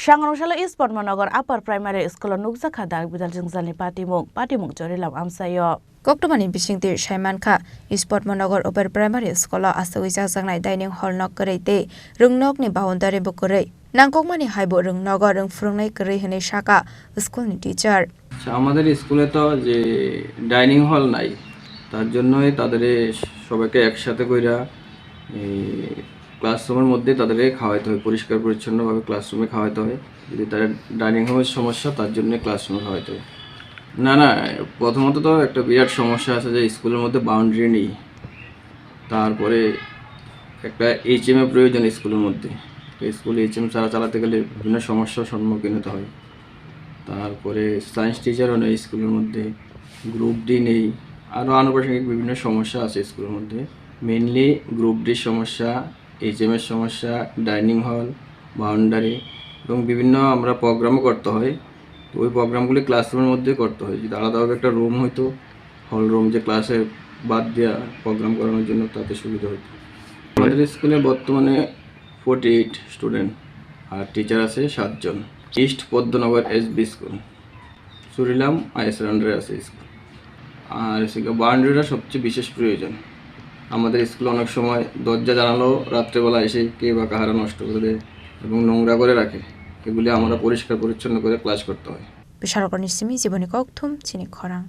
Shangrongshalo East Portmanogor Upper Primary School Nukjaka Dak Bidal Jingzalni Patimung Jorilam Amsayo. Koktomani bisingtir Shaimankha East Portmanogor Upper Primary School Asawijak Jangnai Dining Hall nok Korei Rungnok ni boundary bokorei. Nangkokmani haibo Rungnogor Rungfrungnai Korei hene Shaka School ni teacher. আমাদের স্কুলে তো যে dining hall নাই তার জন্যই তাদের সবাইকে একসাথে কইরা ক্লাসরুমের মধ্যে তাদের খাওয়াইতে হয় পরিষ্কার পরিচ্ছন্নভাবে ক্লাসরুমে খাওয়াইতে হয় যদি তার ডাইনিং হলের সমস্যা তার জন্য ক্লাসরুমে খাওয়াইতে হয় না প্রথমত তো একটা বিরাট সমস্যা আছে যে স্কুলের মধ্যে বাউন্ডারি নেই তারপরে একটা এইচএম এর প্রয়োজন স্কুলের মধ্যে স্কুলে এইচএম চালাতে গেলে বিভিন্ন সমস্যার সম্মুখীন হতে হয় তারপরে সায়েন্স টিচারও নেই স্কুলের মধ্যে গ্রুপ ডি নেই আরও আনুষঙ্গিক বিভিন্ন সমস্যা আছে স্কুলের মধ্যে মেইনলি গ্রুপ ডির সমস্যা এইচএম এর সমস্যা ডাইনিং হল বাউন্ডারি এবং বিভিন্ন আমরা প্রোগ্রামও করতে হয় তো ওই প্রোগ্রামগুলি ক্লাসরুমের মধ্যে করতে হয় যদি আলাদাভাবে একটা রুম হইতো হল রুম যে ক্লাসে বাদ দেওয়া প্রোগ্রাম করানোর জন্য তাতে সুবিধা হতো আমাদের স্কুলে বর্তমানে 48 স্টুডেন্ট আর টিচার আছে 7 জন ইস্ট পদ্মনগর এসবি স্কুল সুরিলাম আইএস আন্ডারে আছে স্কুল আর সেটা বাউন্ডারিটা সবচেয়ে বিশেষ প্রয়োজন আমাদের স্কুলে অনেক সময় দরজা জানালো রাত্রেবেলা এসে কে বা কাহারা নষ্ট করে দেয় এবং নোংরা করে রাখে এগুলি আমরা পরিষ্কার পরিচ্ছন্ন করে ক্লাস করতে হয় বিশালকর নিসিমি জীবনী ককথুম চিনি খরা